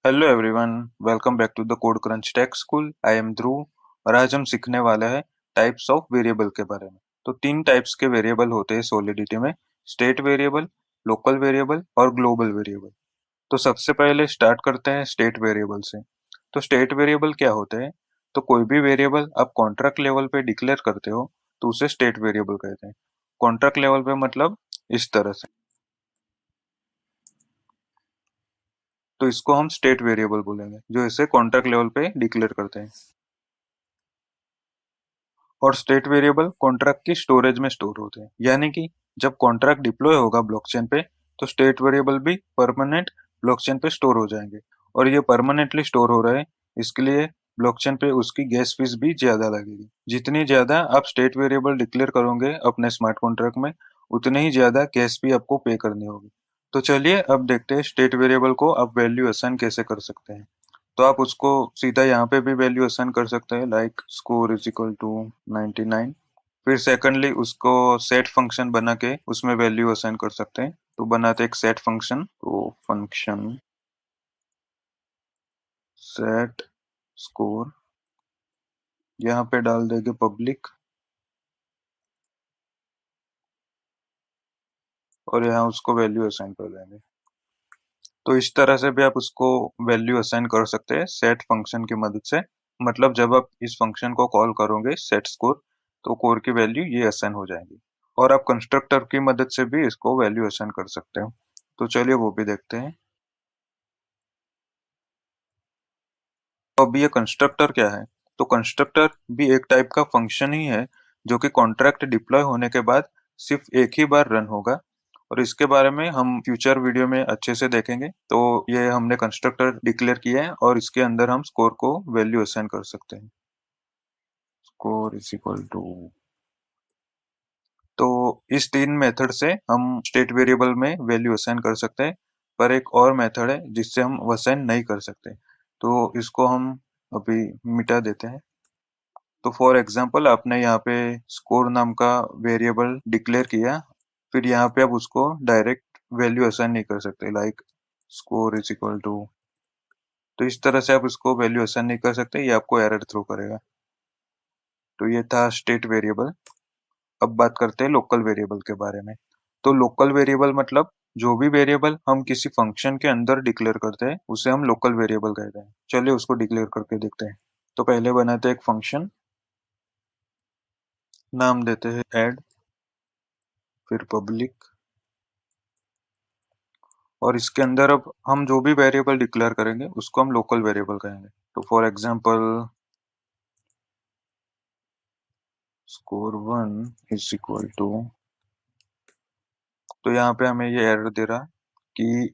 Hello everyone, welcome back to the code crunch tech school. I am Dhruv और आज हम सीखने वाले हैं टाइप्स ऑफ वेरिएबल के बारे में। तो तीन टाइप्स के वेरिएबल होते हैं सॉलिडिटी में: स्टेट वेरिएबल, लोकल वेरिएबल और ग्लोबल वेरिएबल। तो सबसे पहले स्टार्ट करते हैं स्टेट वेरिएबल से। तो स्टेट वेरिएबल क्या होते हैं? तो कोई भी वेरिएबल आप कॉन्ट्रैक्ट लेवल पे डिक्लेयर करते हो तो उसे स्टेट वेरिएबल कहते हैं। कॉन्ट्रैक्ट लेवल पे मतलब इस तरह से, तो इसको हम स्टेट वेरिएबल बोलेंगे जो इसे कॉन्ट्रैक्ट लेवल पे डिक्लेयर करते हैं। और स्टेट वेरिएबल कॉन्ट्रैक्ट की स्टोरेज में स्टोर होते हैं, यानी कि जब कॉन्ट्रैक्ट डिप्लॉय होगा ब्लॉकचेन पे तो स्टेट वेरिएबल भी परमानेंट ब्लॉकचेन पे स्टोर हो जाएंगे। और ये परमानेंटली स्टोर हो रहे हैं, इसके लिए ब्लॉकचेन पे उसकी गैस फीस भी ज्यादा लगेगी। जितनी ज्यादा आप स्टेट वेरिएबल डिक्लेयर करोगे अपने स्मार्ट कॉन्ट्रैक्ट में, उतनी ही ज्यादा गैस फी आपको पे करनी होगी। तो चलिए अब देखते हैं स्टेट वेरिएबल को आप वैल्यू असाइन कैसे कर सकते हैं। तो आप उसको सीधा यहाँ पे भी वैल्यू असाइन कर सकते हैं, like score is equal to 99। फिर सेकंडली उसको सेट फंक्शन बना के उसमें वैल्यू असाइन कर सकते हैं। तो बनाते एक सेट फंक्शन, तो फंक्शन सेट स्कोर, यहाँ पे डाल देंगे पब्लिक और यहाँ उसको वैल्यू असाइन कर देंगे। तो इस तरह से भी आप उसको वैल्यू असाइन कर सकते हैं सेट फंक्शन की मदद से। मतलब जब आप इस फंक्शन को कॉल करोगे सेट स्कोर, तो कोर की वैल्यू ये असाइन हो जाएगी। और आप कंस्ट्रक्टर की मदद से भी इसको वैल्यू असाइन कर सकते हो। तो चलिए वो भी देखते हैं। तो अब ये कंस्ट्रक्टर क्या है? तो कंस्ट्रक्टर भी एक टाइप का फंक्शन ही है जो कि कॉन्ट्रैक्ट डिप्लॉय होने के बाद सिर्फ एक ही बार रन होगा। और इसके बारे में हम फ्यूचर वीडियो में अच्छे से देखेंगे। तो ये हमने कंस्ट्रक्टर डिक्लेयर किया है और इसके अंदर हम स्कोर को वैल्यू असाइन कर सकते हैं। स्कोर इज इक्वल टू, तो इस तीन मेथड से हम स्टेट वेरिएबल में वैल्यू असाइन कर सकते हैं। पर एक और मेथड है जिससे हम असाइन नहीं कर सकते, तो इसको हम अभी मिटा देते हैं। तो फॉर एग्जांपल आपने यहाँ पे स्कोर नाम का वेरिएबल डिक्लेयर किया, फिर यहाँ पे आप उसको डायरेक्ट वैल्यू असाइन नहीं कर सकते, like score is equal to. तो इस तरह से आप उसको वैल्यू असाइन नहीं कर सकते, ये आपको एरर थ्रो करेगा। तो ये था स्टेट वेरिएबल। अब बात करते हैं लोकल वेरिएबल के बारे में। तो लोकल वेरिएबल मतलब जो भी वेरिएबल हम किसी फंक्शन के अंदर डिक्लेयर करते हैं उसे हम लोकल वेरिएबल कहते हैं। चलिए उसको डिक्लेयर करके देखते हैं। तो पहले बनाते हैं एक फंक्शन, नाम देते हैं ऐड, फिर पब्लिक, और इसके अंदर अब हम जो भी वेरिएबल डिक्लेयर करेंगे उसको हम लोकल वेरिएबल कहेंगे। तो for example score 1 is equal to, तो यहाँ पे हमें ये एरर दे रहा कि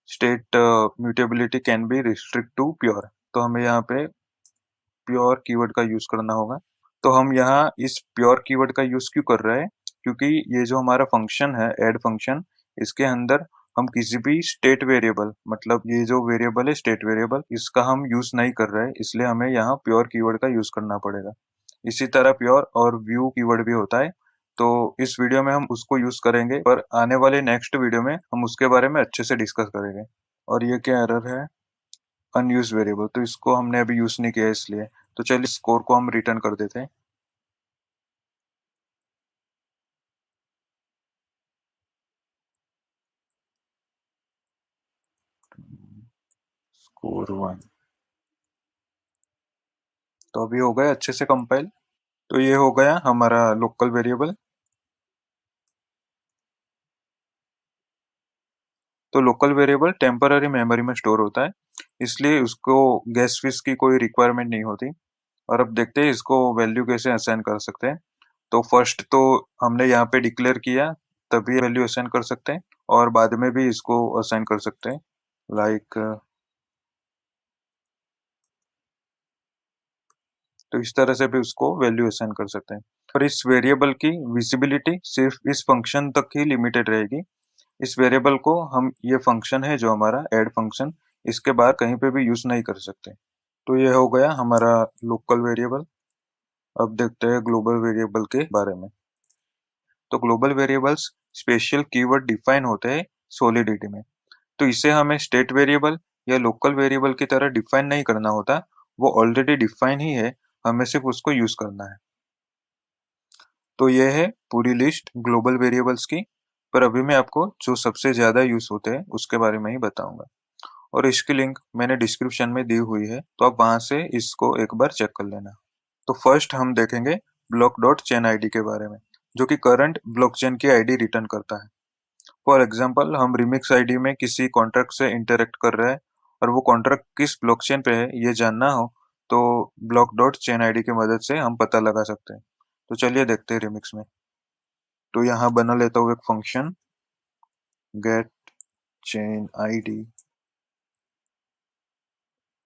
state mutability can be restrict to pure. तो हमें यहाँ पे प्योर कीवर्ड का यूज करना होगा। तो हम यहाँ इस प्योर कीवर्ड का यूज क्यों कर रहे हैं? क्योंकि ये जो हमारा फंक्शन है ऐड फंक्शन, इसके अंदर हम किसी भी स्टेट वेरिएबल, मतलब ये जो वेरिएबल है स्टेट वेरिएबल, इसका हम यूज नहीं कर रहे हैं, इसलिए हमें यहाँ प्योर कीवर्ड का यूज करना पड़ेगा। इसी तरह प्योर और व्यू कीवर्ड भी होता है। तो इस वीडियो में हम उसको यूज करेंगे, पर आने वाले नेक्स्ट वीडियो में हम उसके बारे में अच्छे से डिस्कस करेंगे। और ये क्या एरर है? अनयूज वेरिएबल, तो इसको हमने अभी यूज नहीं किया इसलिए। तो चलिए स्कोर को हम रिटर्न कर देते हैं। स्कोर 1, तो अभी हो गया अच्छे से कंपाइल। तो ये हो गया हमारा लोकल वेरिएबल। तो लोकल वेरिएबल टेम्पररी मेमोरी में स्टोर होता है, इसलिए उसको गैस फीस की कोई रिक्वायरमेंट नहीं होती। और अब देखते हैं इसको वैल्यू कैसे असाइन कर सकते हैं। तो फर्स्ट तो हमने यहाँ पे डिक्लेयर किया, तभी वैल्यू असाइन कर सकते हैं, और बाद में भी इसको असाइन कर सकते हैं, लाइक तो इस तरह से भी उसको वैल्यू असाइन कर सकते हैं। और इस वेरिएबल की विजिबिलिटी सिर्फ इस फंक्शन तक ही लिमिटेड रहेगी। इस वेरिएबल को हम, ये फंक्शन है जो हमारा ऐड फंक्शन, इसके बाहर कहीं पे भी यूज नहीं कर सकते। तो ये हो गया हमारा लोकल वेरिएबल। अब देखते हैं ग्लोबल वेरिएबल के बारे में। तो global variables special keyword define होते हैं सॉलिडिटी में। तो इसे हमें स्टेट वेरिएबल यह लोकल वेरिएबल की तरह डिफाइन नहीं करना होता, वो ऑलरेडी डिफाइन ही है, हमें सिर्फ उसको यूज करना है। तो यह है पूरी लिस्ट ग्लोबल वेरिएबल्स की, पर अभी मैं आपको जो सबसे ज्यादा यूज होते हैं उसके बारे में ही बताऊंगा, और इसकी लिंक मैंने डिस्क्रिप्शन में दी हुई है, तो आप वहां से इसको एक बार चेक कर लेना। तो फर्स्ट हम देखेंगे ब्लॉक डॉट चेन आईडी के बारे में, जो कि करंट ब्लॉकचेन की आईडी रिटर्न करता है। फॉर एग्जांपल, हम रिमिक्स आईडी में किसी कॉन्ट्रैक्ट से इंटरेक्ट कर रहे हैं और वो कॉन्ट्रैक्ट किस ब्लॉकचेन पे है ये जानना हो, तो ब्लॉक डॉट चेन आईडी की मदद से हम पता लगा सकते हैं। तो चलिए देखते हैं रिमिक्स में। तो यहाँ बना लेता हूँ एक function get chain ID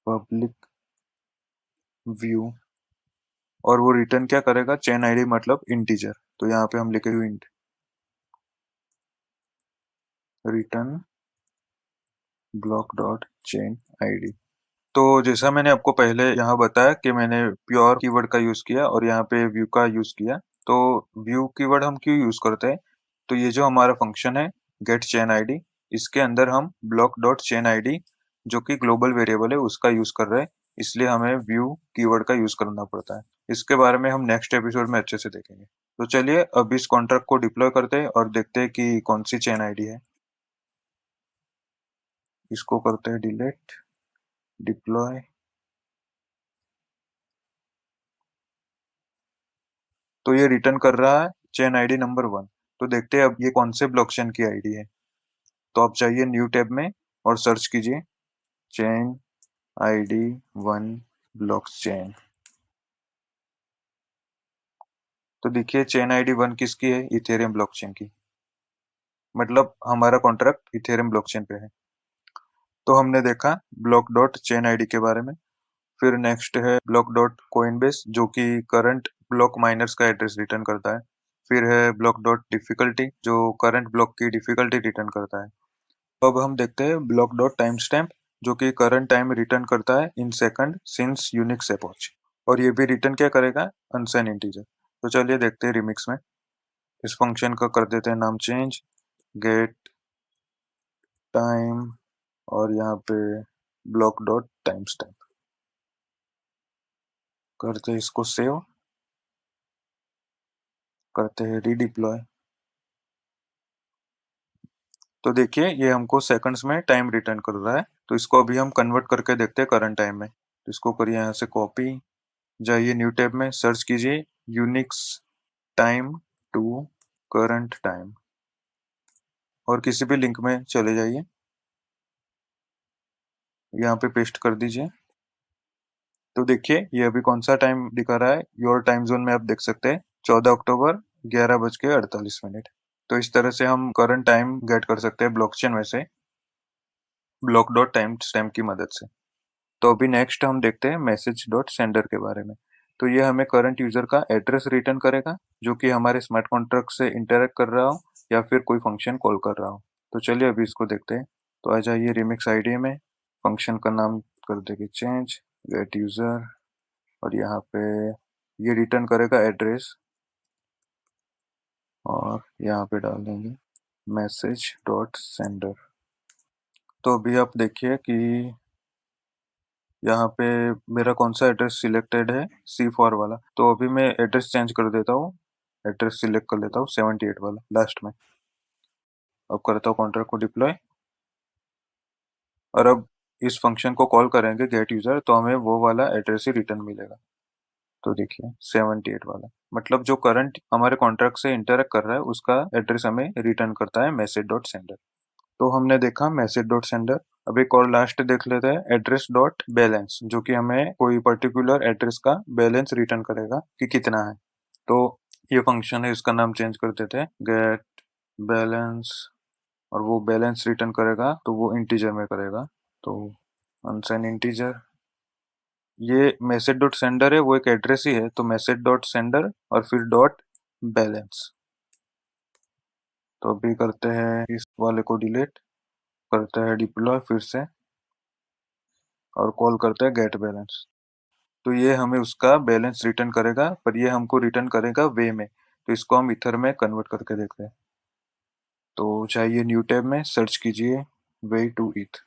public view, और वो रिटर्न क्या करेगा, चेन आईडी मतलब इंटीजर। तो यहाँ पे हम लिखेंगे int return block dot chain ID. तो जैसा मैंने आपको पहले यहाँ बताया कि मैंने प्योर कीवर्ड का यूज किया और यहाँ पे व्यू का यूज किया। तो व्यू कीवर्ड हम क्यों यूज करते हैं, तो ये जो हमारा फंक्शन है गेट चेन आईडी, इसके अंदर हम ब्लॉक डॉट चेन आईडी जो कि ग्लोबल वेरिएबल है उसका यूज कर रहे हैं, इसलिए हमें व्यू कीवर्ड का यूज करना पड़ता है। इसके बारे में हम नेक्स्ट एपिसोड में अच्छे से देखेंगे। तो चलिए अब इस कॉन्ट्रैक्ट को डिप्लॉय करते हैं और देखते हैं कि कौन सी चेन आईडी है। इसको करते हैं डिलीट, डिप्लॉय। तो ये रिटर्न कर रहा है चेन आईडी नंबर 1। तो देखते हैं अब ये कौन से ब्लॉकचेन की आईडी है। तो आप जाइए न्यू टैब में और सर्च कीजिए चेन आईडी 1 ब्लॉकचेन। तो देखिए चेन आईडी 1 किसकी है, इथेरियम ब्लॉकचेन की, मतलब हमारा कॉन्ट्रैक्ट इथेरियम ब्लॉकचेन पे है। तो हमने देखा ब्लॉक डॉट चेन आईडी के बारे में। फिर नेक्स्ट है ब्लॉक डॉट कोइनबेस, जो कि करंट ब्लॉक माइनर्स का एड्रेस रिटर्न करता है। फिर है ब्लॉक डॉट डिफिकल्टी, जो करंट ब्लॉक की डिफिकल्टी रिटर्न करता है। अब हम देखते हैं ब्लॉक डॉट टाइम स्टैम्प, जो कि करंट टाइम रिटर्न करता है इन सेकंड सिंस यूनिक्स एपॉच, और ये भी रिटर्न क्या करेगा, अनसाइन इंटीजर। तो चलिए देखते हैं रिमिक्स में। इस फंक्शन का कर देते हैं नाम चेंज, गेट टाइम, और यहाँ पे ब्लॉक डॉट टाइम स्टैम्प करते हैं, इसको सेव करते हैं, रीडिप्लॉय। तो देखिए ये हमको सेकंड्स में टाइम रिटर्न कर रहा है। तो इसको अभी हम कन्वर्ट करके देखते हैं करंट टाइम में। तो इसको करिए यहाँ से कॉपी, जाइए न्यू टैब में सर्च कीजिए Unix time to current time, और किसी भी लिंक में चले जाइए, यहाँ पे पेस्ट कर दीजिए। तो देखिए ये अभी कौन सा टाइम दिखा रहा है, योर टाइम जोन में आप देख सकते हैं 14 अक्टूबर 11:48। तो इस तरह से हम करंट टाइम गेट कर सकते हैं ब्लॉकचेन में से ब्लॉक डॉट टाइम स्टैम्प की मदद से। तो अभी नेक्स्ट हम देखते हैं मैसेज डॉट सेंडर के बारे में। तो ये हमें करंट यूजर का एड्रेस रिटर्न करेगा, जो कि हमारे स्मार्ट कॉन्ट्रैक्ट से इंटरेक्ट कर रहा हो या फिर कोई फंक्शन कॉल कर रहा हो। तो चलिए अभी इसको देखते हैं। तो आ जाइए रिमिक्स आईडी में, फंक्शन का नाम कर देंगे चेंज गेट यूजर, और यहाँ पे ये रिटर्न करेगा एड्रेस, और यहाँ पे डाल देंगे मैसेज डॉट सेंडर। तो अभी आप देखिए कि यहाँ पे मेरा कौन सा एड्रेस सिलेक्टेड है, C4 वाला। तो अभी मैं एड्रेस चेंज कर देता हूँ, एड्रेस सिलेक्ट कर लेता हूँ 78 वाला लास्ट में। अब करता हूँ कॉन्ट्रैक्ट को डिप्लॉय, और अब इस फंक्शन को कॉल करेंगे गेट यूजर, तो हमें वो वाला एड्रेस ही रिटर्न मिलेगा। तो देखिए 78 वाला, मतलब जो करंट हमारे कॉन्ट्रैक्ट से इंटरेक्ट कर रहा है उसका एड्रेस हमें रिटर्न करता है मैसेज डॉट सेंडर। तो हमने देखा मैसेज डॉट सेंडर। अब एक और लास्ट देख लेते हैं एड्रेस डॉट बैलेंस, जो कि हमें कोई पर्टिकुलर एड्रेस का बैलेंस रिटर्न करेगा कि कितना है। तो ये फंक्शन है, इसका नाम चेंज कर देते हैं गेट बैलेंस, और वो बैलेंस रिटर्न करेगा तो वो इंटीजर में करेगा, तो अनसाइन इंटीजर। ये मैसेज डॉट सेंडर है, वो एक एड्रेस ही है, तो मैसेज डॉट सेंडर और फिर डॉट बैलेंस। तो अभी करते हैं इस वाले को डिलीट, करते हैं डिप्लॉय फिर से, और कॉल करते हैं गेट बैलेंस। तो ये हमें उसका बैलेंस रिटर्न करेगा, पर ये हमको रिटर्न करेगा वे में। तो इसको हम इथर में कन्वर्ट करके देखते हैं। तो चाहिए न्यू टैब में सर्च कीजिए वे टू इथ।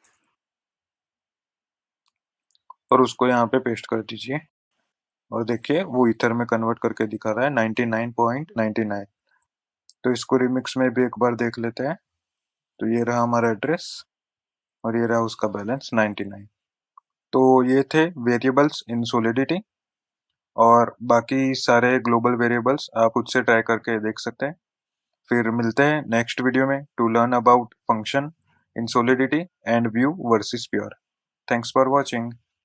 और उसको यहाँ पे पेस्ट कर दीजिए और देखिए वो ईथर में कन्वर्ट करके दिखा रहा है 99.99। तो इसको रिमिक्स में भी एक बार देख लेते हैं। तो ये रहा हमारा एड्रेस और ये रहा उसका बैलेंस 99। तो ये थे वेरिएबल्स इन सोलिडिटी, और बाकी सारे ग्लोबल वेरिएबल्स आप खुद से ट्राई करके देख सकते हैं। फिर मिलते हैं नेक्स्ट वीडियो में to learn about function in Solidity and view versus pure. Thanks for watching.